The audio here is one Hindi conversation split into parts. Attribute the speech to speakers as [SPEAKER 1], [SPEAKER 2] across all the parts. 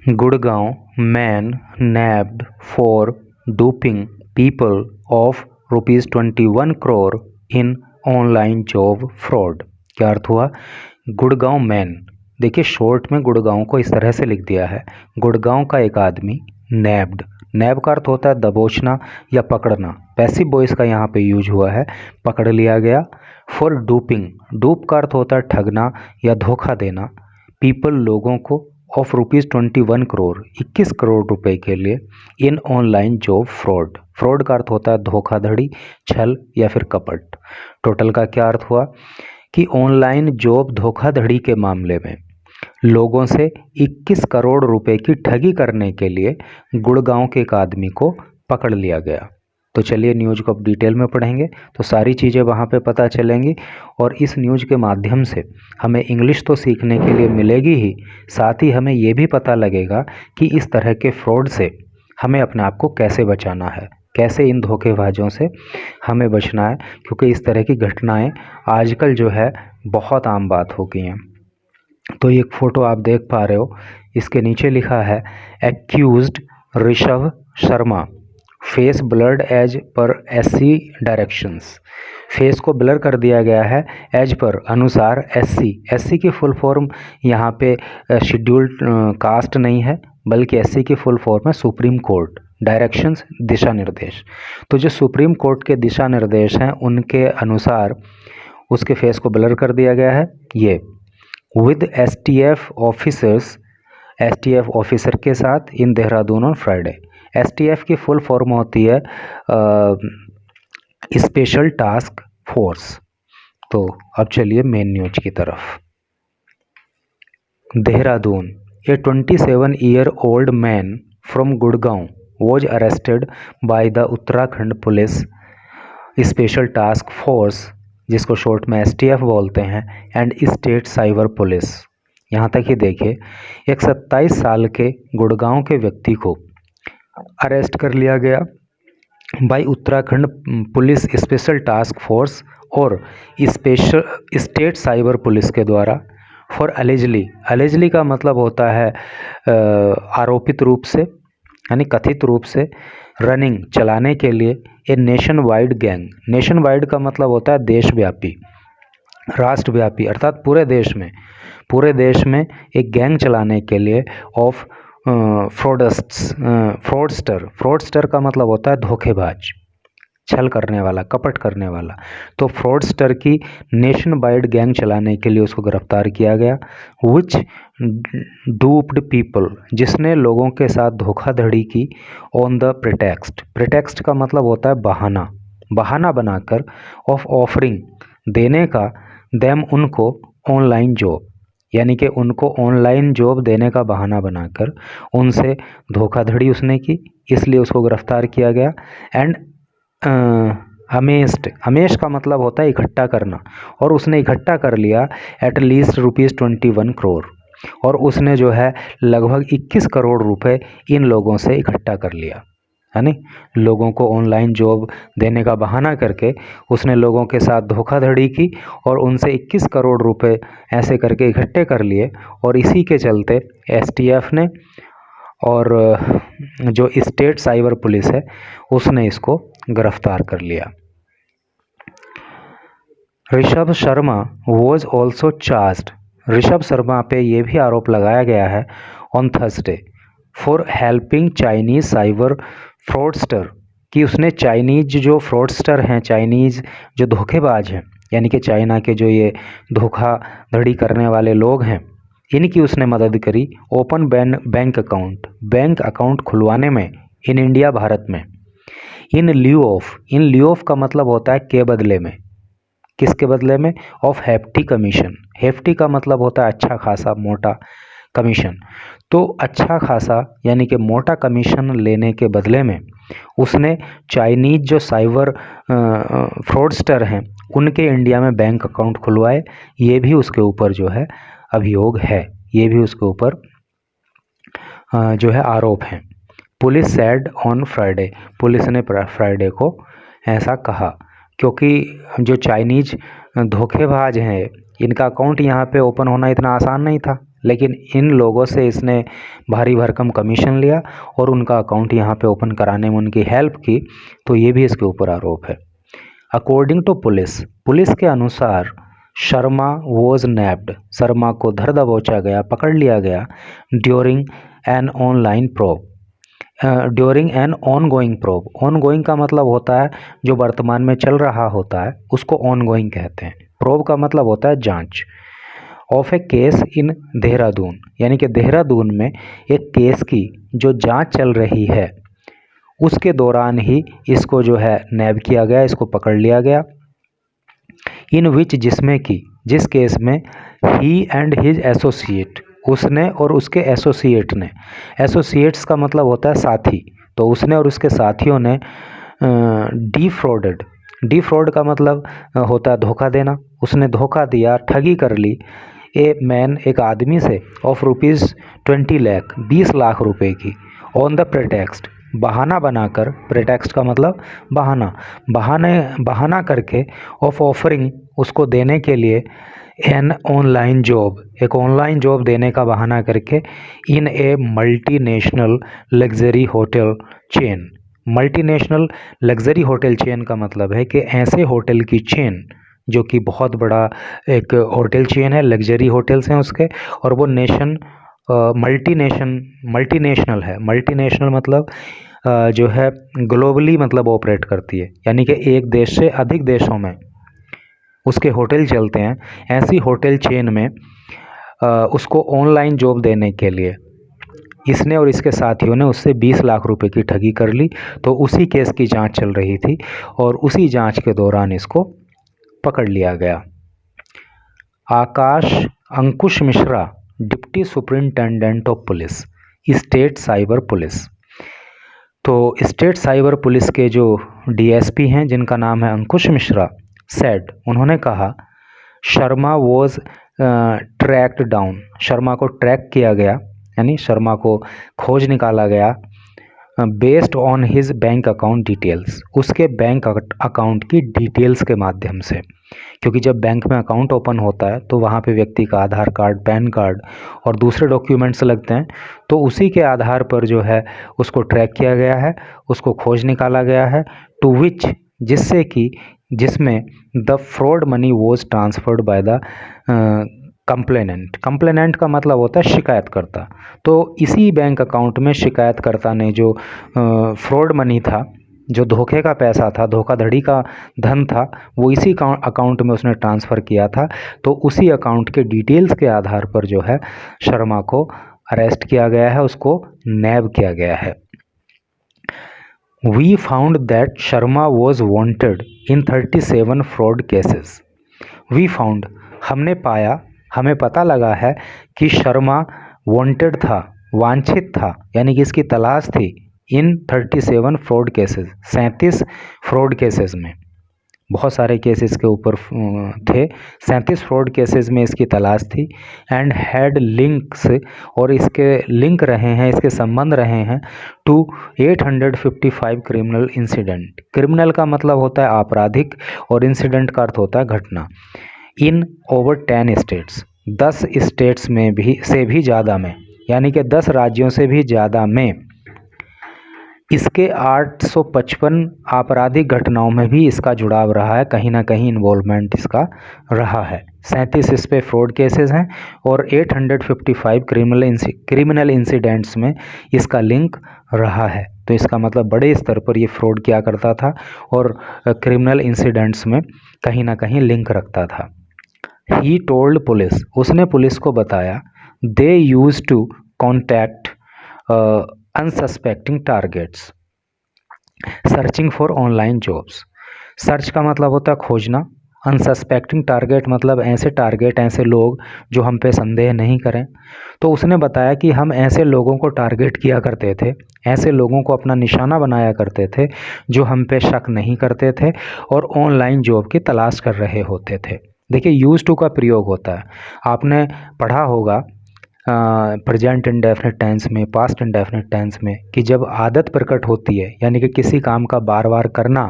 [SPEAKER 1] Gurgaon man nabbed for duping people of ₹21 crore in online job fraud. क्या अर्थ हुआ? गुड़गांव मैन, देखिए शॉर्ट में गुड़गांव को इस तरह से लिख दिया है। गुड़गांव का एक आदमी नैब्ड, नैब का अर्थ होता है दबोचना या पकड़ना, पैसिव वॉइस का यहाँ पे यूज हुआ है, पकड़ लिया गया। फॉर डूपिंग, डूप का अर्थ होता है ठगना या धोखा देना, पीपल लोगों को, ऑफ ₹21 करोड़ 21 करोड़ रुपए के लिए, इन ऑनलाइन जॉब फ्रॉड, फ्रॉड का अर्थ होता है धोखाधड़ी, छल या फिर कपट। टोटल का क्या अर्थ हुआ कि ऑनलाइन जॉब धोखाधड़ी के मामले में लोगों से 21 करोड़ रुपए की ठगी करने के लिए गुड़गांव के एक आदमी को पकड़ लिया गया। तो चलिए न्यूज़ को अब डिटेल में पढ़ेंगे तो सारी चीज़ें वहाँ पे पता चलेंगी और इस न्यूज़ के माध्यम से हमें इंग्लिश तो सीखने के लिए मिलेगी ही, साथ ही हमें ये भी पता लगेगा कि इस तरह के फ्रॉड से हमें अपने आप को कैसे बचाना है, कैसे इन धोखेबाजों से हमें बचना है, क्योंकि इस तरह की घटनाएं आजकल जो है बहुत आम बात हो गई हैं। तो एक फ़ोटो आप देख पा रहे हो, इसके नीचे लिखा है accused Rishabh Sharma, face blurred as पर SC डायरेक्शंस, फेस को ब्लर कर दिया गया है एज पर अनुसार SC, SC की फुल फॉर्म यहाँ पे शेड्यूल्ड कास्ट नहीं है बल्कि SC की फुल फॉर्म है सुप्रीम कोर्ट, डायरेक्शंस दिशा निर्देश। तो जो सुप्रीम कोर्ट के दिशा निर्देश हैं उनके अनुसार उसके फेस को ब्लर कर दिया गया है। ये with STF officers, STF officer के साथ इन देहरादून ऑन फ्राइडे। STF की फुल फॉर्म होती है स्पेशल टास्क फोर्स। तो अब चलिए मेन न्यूज की तरफ। देहरादून, ए 27-year-old man from Gurgaon was arrested by the Uttarakhand police special task force, जिसको शॉर्ट में STF बोलते हैं, एंड स्टेट साइबर पुलिस। यहाँ तक ही देखिए, एक 27 साल के गुड़गांव के व्यक्ति को अरेस्ट कर लिया गया by Uttarakhand police special task force और स्पेशल स्टेट साइबर पुलिस के द्वारा फॉर अलेजली, अलेजली का मतलब होता है आरोपित रूप से यानी कथित रूप से, रनिंग चलाने के लिए a nation wide gang, nation wide का मतलब होता है देशव्यापी, राष्ट्रव्यापी, अर्थात पूरे देश में एक गैंग चलाने के लिए ऑफ फ्रॉडस्टर, फ्रॉडस्टर का मतलब होता है धोखेबाज, छल करने वाला, कपट करने वाला। तो फ्रॉडस्टर की नेशन वाइड गैंग चलाने के लिए उसको गिरफ्तार किया गया। विच डूप्ड पीपल, जिसने लोगों के साथ धोखाधड़ी की, ऑन द प्रिटेक्स्ट, प्रिटेक्स्ट का मतलब होता है बहाना, बहाना बनाकर, ऑफ ऑफरिंग देने का, देम उनको ऑनलाइन जॉब, यानी कि उनको ऑनलाइन जॉब देने का बहाना बनाकर उनसे धोखाधड़ी उसने की, इसलिए उसको गिरफ्तार किया गया। एंड अमेस्ड, अमेश का मतलब होता है इकट्ठा करना, और उसने इकट्ठा कर लिया एट लीस्ट ₹21 करोड़, और उसने जो है लगभग 21 करोड़ रुपए इन लोगों से इकट्ठा कर लिया, यानी लोगों को ऑनलाइन जॉब देने का बहाना करके उसने लोगों के साथ धोखाधड़ी की और उनसे 21 करोड़ रुपए ऐसे करके इकट्ठे कर लिए, और इसी के चलते STF ने और जो स्टेट साइबर पुलिस है उसने इसको गिरफ्तार कर लिया। Rishabh Sharma was also charged, Rishabh Sharma पे ये भी आरोप लगाया गया है on Thursday for helping Chinese cyber fraudster, कि उसने चाइनीज जो फ्रॉडस्टर हैं, चाइनीज जो धोखेबाज हैं, यानी कि चाइना के जो ये धोखाधड़ी करने वाले लोग हैं, इनकी उसने मदद करी open bank account, bank account खुलवाने में इन इंडिया, भारत में। इन lieu of, in lieu of का मतलब होता है के बदले में, किसके बदले में? ऑफ हेफ्टी कमीशन, हेफ्टी का मतलब होता है अच्छा खासा, मोटा कमीशन। तो अच्छा खासा यानी कि मोटा कमीशन लेने के बदले में उसने चाइनीज जो साइबर फ्रॉडस्टर हैं उनके इंडिया में बैंक अकाउंट खुलवाए, ये भी उसके ऊपर जो है अभियोग है, ये भी उसके ऊपर जो है आरोप हैं। Police said on Friday, police ने फ्राइडे को ऐसा कहा, क्योंकि जो चाइनीज धोखेबाज हैं इनका अकाउंट यहाँ पे ओपन होना इतना आसान नहीं था, लेकिन इन लोगों से इसने भारी भरकम कमीशन लिया और उनका अकाउंट यहाँ पे ओपन कराने में उनकी हेल्प की, तो ये भी इसके ऊपर आरोप है। अकॉर्डिंग टू पुलिस के अनुसार शर्मा वॉज नैब्ड, शर्मा को धर दबोचा गया, पकड़ लिया गया during an online probe, during an ongoing probe. Ongoing का मतलब होता है जो वर्तमान में चल रहा होता है उसको ऑनगोइंग कहते हैं। प्रोब का मतलब होता है जांच। Of A case in Dehradun, यानी कि देहरादून में एक केस की जो जांच चल रही है उसके दौरान ही इसको जो है नैब किया गया, इसको पकड़ लिया गया। इन विच, जिसमें कि, जिस केस में ही एंड हिज एसोसिएट, उसने और उसके एसोसिएट ने, एसोसिएट्स का मतलब होता है साथी, तो उसने और उसके साथियों ने डिफ्रॉड का मतलब होता है धोखा देना, उसने धोखा दिया, ठगी कर ली ए मैन, एक आदमी से, ऑफ ₹20 लाख, 20 लाख रुपए की, ऑन द प्रेटेक्स्ट, बहाना बनाकर, प्रेटेक्स्ट का मतलब बहाना करके, ऑफ ऑफरिंग, उसको देने के लिए, एन ऑनलाइन जॉब, एक ऑनलाइन जॉब देने का बहाना करके, in a multinational luxury hotel chain. Multinational luxury hotel chain का मतलब है कि ऐसे होटल की चेन जो कि बहुत बड़ा एक होटल चेन है, लग्जरी होटल्स हैं उसके, और वो नेशन मल्टीनेशनल है। मल्टीनेशनल मतलब जो है ग्लोबली मतलब ऑपरेट करती है, यानी कि एक देश से अधिक देशों में उसके होटल चलते हैं। ऐसी होटल चेन में उसको ऑनलाइन जॉब देने के लिए इसने और इसके साथियों ने उससे 20 लाख रुपए की ठगी कर ली। तो उसी केस की जांच चल रही थी और उसी जांच के दौरान इसको पकड़ लिया गया। Akash Ankush Mishra, deputy superintendent of police, state cyber police. तो स्टेट साइबर पुलिस के जो डीएसपी हैं जिनका नाम है अंकुश मिश्रा, सेड, उन्होंने कहा Sharma was tracked down, Sharma को ट्रैक किया गया, यानी शर्मा को खोज निकाला गया, based on his bank account details, उसके बैंक अकाउंट की डिटेल्स के माध्यम से। क्योंकि जब बैंक में अकाउंट ओपन होता है तो वहाँ पे व्यक्ति का आधार कार्ड, पैन कार्ड और दूसरे डॉक्यूमेंट्स लगते हैं, तो उसी के आधार पर जो है उसको ट्रैक किया गया है, उसको खोज निकाला गया है, टू विच, जिससे कि, जिसमें the fraud money was transferred by the complainant का मतलब होता है शिकायतकर्ता। तो इसी बैंक अकाउंट में शिकायतकर्ता ने जो फ्रॉड मनी था, जो धोखे का पैसा था, धोखाधड़ी का धन था, वो इसी अकाउंट में उसने ट्रांसफ़र किया था। तो उसी अकाउंट के डिटेल्स के आधार पर जो है शर्मा को अरेस्ट किया गया है, उसको नैब किया गया है। We found that Sharma was wanted in 37 fraud cases. We found, हमने पाया, हमें पता लगा है कि शर्मा वांटेड था, वांछित था, यानी कि इसकी तलाश थी, इन 37 फ्रॉड केसेस, 37 फ्रॉड केसेस में, बहुत सारे केसेस के ऊपर थे, 37 फ्रॉड केसेस में इसकी तलाश थी। एंड हैड लिंक्स, और इसके लिंक रहे हैं, इसके संबंध रहे हैं, टू 855 क्रिमिनल इंसिडेंट। क्रिमिनल का मतलब होता है आपराधिक और इंसिडेंट का अर्थ होता है घटना। इन ओवर 10 स्टेट्स, 10 स्टेट्स में भी ज़्यादा में, यानी कि 10 राज्यों से भी ज़्यादा में। इसके 855 आपराधिक घटनाओं में भी इसका जुड़ाव रहा है, कहीं ना कहीं इन्वॉल्वमेंट इसका रहा है। 37 इस पे फ्रॉड केसेस हैं और 855 क्रिमिनल इंसिडेंट्स में इसका लिंक रहा है। तो इसका मतलब बड़े स्तर पर ये फ्रॉड किया करता था और क्रिमिनल इंसिडेंट्स में कहीं ना कहीं लिंक रखता था। ही टोल्ड पुलिस, उसने पुलिस को बताया, they use to contact unsuspecting targets searching for online jobs. Search का मतलब होता है खोजना, अनसस्पेक्टिंग टारगेट मतलब ऐसे टारगेट, ऐसे लोग जो हम पे संदेह नहीं करें। तो उसने बताया कि हम ऐसे लोगों को टारगेट किया करते थे, ऐसे लोगों को अपना निशाना बनाया करते थे जो हम पे शक नहीं करते थे और ऑनलाइन जॉब की तलाश कर रहे होते थे। देखिए यूज टू का प्रयोग होता है, आपने पढ़ा होगा प्रेजेंट इंडेफिनिट टेंस में, पास्ट इंडेफिनिट टेंस में, कि जब आदत प्रकट होती है, यानी कि किसी काम का बार बार करना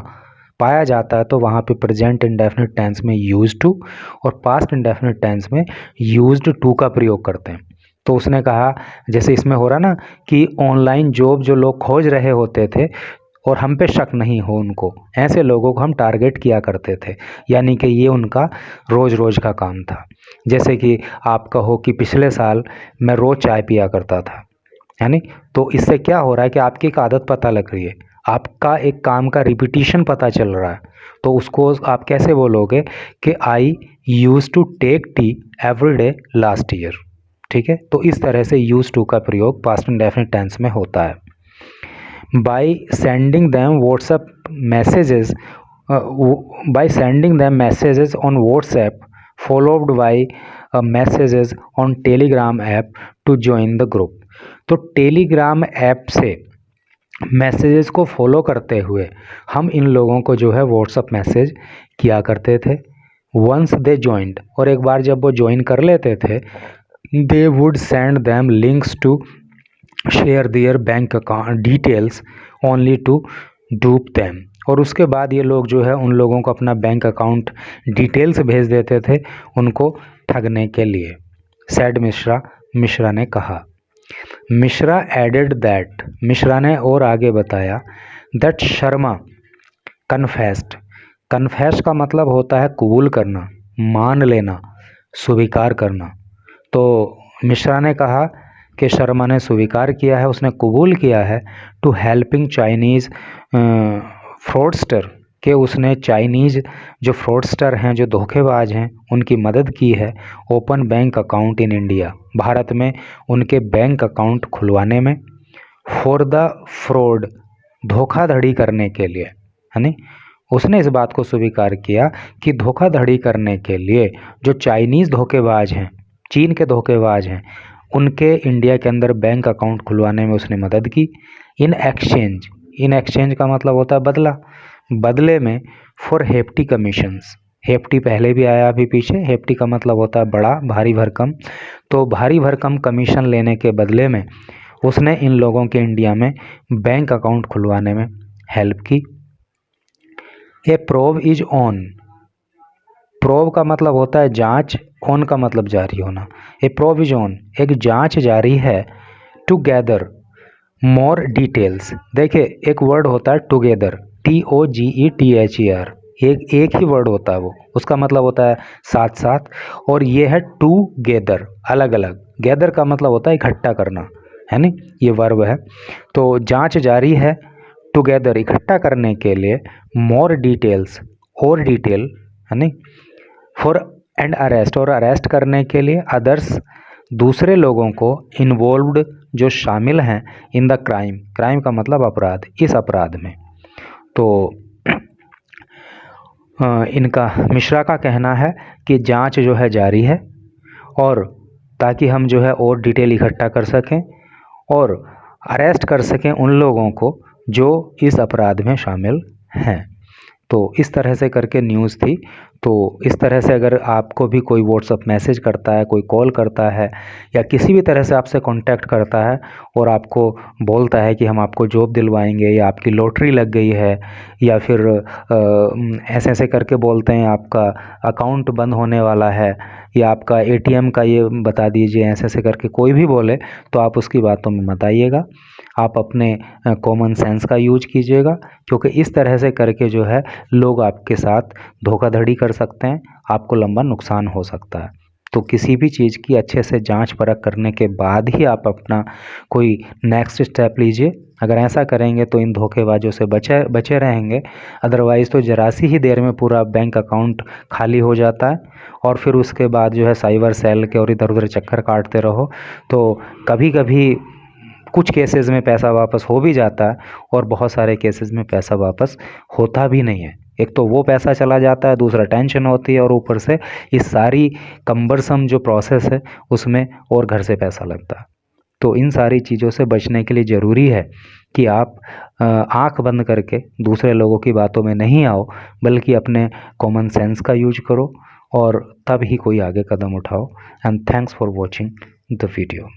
[SPEAKER 1] पाया जाता है, तो वहाँ पे प्रेजेंट इंडेफिनिट टेंस में यूज टू और पास्ट इंडेफिनिट टेंस में यूज्ड टू का प्रयोग करते हैं। तो उसने कहा जैसे इसमें हो रहा ना कि ऑनलाइन जॉब जो लोग खोज रहे होते थे और हम पे शक नहीं हो उनको, ऐसे लोगों को हम टारगेट किया करते थे, यानी कि ये उनका रोज़ रोज़ का काम था। जैसे कि आप कहो कि पिछले साल मैं रोज़ चाय पिया करता था, यानी तो इससे क्या हो रहा है कि आपकी एक आदत पता लग रही है, आपका एक काम का रिपीटिशन पता चल रहा है। तो उसको आप कैसे बोलोगे कि I use to take tea every day last year, ठीक है। तो इस तरह से यूज़ टू का प्रयोग पास्ट इंडेफिनिट टेंस में होता है। by sending them WhatsApp messages by sending them messages on WhatsApp followed by messages on Telegram app to join the group। तो टेलीग्राम ऐप से मैसेजेस को फॉलो करते हुए हम इन लोगों को जो है व्हाट्सअप मैसेज किया करते थे। वंस दे जॉइंड, और एक बार जब वो ज्वाइन कर लेते थे, they would send them links to share their bank account details only to dupe them. और उसके बाद ये लोग जो है उन लोगों को अपना बैंक अकाउंट डिटेल्स भेज देते थे उनको ठगने के लिए। सैड मिश्रा ने कहा। मिश्रा एडेड दैट, मिश्रा ने और आगे बताया, दैट शर्मा कन्फेस्ड। कन्फेस का मतलब होता है कबूल करना, मान लेना, स्वीकार करना। तो मिश्रा ने कहा कि शर्मा ने स्वीकार किया है, उसने कबूल किया है टू हेल्पिंग चाइनीज़ फ्रॉडस्टर, कि उसने चाइनीज़ जो फ्रॉडस्टर हैं, जो धोखेबाज हैं, उनकी मदद की है open bank account in India, Bharat में उनके बैंक अकाउंट खुलवाने में। फॉर द फ्रॉड, धोखाधड़ी करने के लिए, है नी। उसने इस बात को स्वीकार किया कि धोखाधड़ी करने के लिए जो चाइनीज़ धोखेबाज हैं, चीन के धोखेबाज हैं, उनके इंडिया के अंदर बैंक अकाउंट खुलवाने में उसने मदद की। इन एक्सचेंज, इन एक्सचेंज का मतलब होता है बदला, बदले में फॉर हेफ्टी कमीशंस। हेफ्टी पहले भी आया अभी पीछे, हेफ्टी का मतलब होता है बड़ा, भारी भरकम। तो भारी भरकम कमीशन लेने के बदले में उसने इन लोगों के इंडिया में बैंक अकाउंट खुलवाने में हेल्प की। ए प्रोब इज ऑन, प्रोब का मतलब होता है जांच, ऑन का मतलब जारी होना। ए प्रोब इज ऑन, एक जांच जारी है। टुगेदर मोर डिटेल्स, देखिए एक वर्ड होता है टुगेदर, TOGETHER, एक ही वर्ड होता है वो, उसका मतलब होता है साथ साथ, और ये है टुगेदर, अलग अलग। गैदर का मतलब होता है इकट्ठा करना, है नी, ये वर्ब है। तो जांच जारी है टुगेदर, इकट्ठा करने के लिए, मोर डिटेल्स, और डिटेल, है नी, फॉर एंड अरेस्ट, और अरेस्ट करने के लिए, अदर्स, दूसरे लोगों को, इन्वॉल्व्ड, जो शामिल हैं, इन द क्राइम, क्राइम का मतलब अपराध, इस अपराध में। तो इनका मिश्रा का कहना है कि जांच जो है जारी है, और ताकि हम जो है और डिटेल इकट्ठा कर सकें और अरेस्ट कर सकें उन लोगों को जो इस अपराध में शामिल हैं। तो इस तरह से करके न्यूज़ थी। तो इस तरह से अगर आपको भी कोई व्हाट्सअप मैसेज करता है, कोई कॉल करता है, या किसी भी तरह से आपसे कांटेक्ट करता है और आपको बोलता है कि हम आपको जॉब दिलवाएंगे, या आपकी लॉटरी लग गई है, या फिर ऐसे ऐसे करके बोलते हैं आपका अकाउंट बंद होने वाला है, या आपका ATM का ये बता दीजिए, ऐसे ऐसे करके कोई भी बोले, तो आप उसकी बातों में मत आइएगा। आप अपने कॉमन सेंस का यूज कीजिएगा, क्योंकि इस तरह से करके जो है लोग आपके साथ धोखाधड़ी कर सकते हैं, आपको लंबा नुकसान हो सकता है। तो किसी भी चीज़ की अच्छे से जांच परख करने के बाद ही आप अपना कोई नेक्स्ट स्टेप लीजिए। अगर ऐसा करेंगे तो इन धोखेबाजों से बचे रहेंगे, अदरवाइज़ तो ज़रा सी ही देर में पूरा बैंक अकाउंट खाली हो जाता है, और फिर उसके बाद जो है साइबर सेल के और इधर उधर चक्कर काटते रहो। तो कभी कभी कुछ केसेस में पैसा वापस हो भी जाता है, और बहुत सारे केसेस में पैसा वापस होता भी नहीं है। एक तो वो पैसा चला जाता है, दूसरा टेंशन होती है, और ऊपर से इस सारी कम्बरसम जो प्रोसेस है उसमें और घर से पैसा लगता है। तो इन सारी चीज़ों से बचने के लिए ज़रूरी है कि आप आँख बंद करके दूसरे लोगों की बातों में नहीं आओ, बल्कि अपने कॉमन सेंस का यूज करो, और तब ही कोई आगे कदम उठाओ। And thanks for watching the video.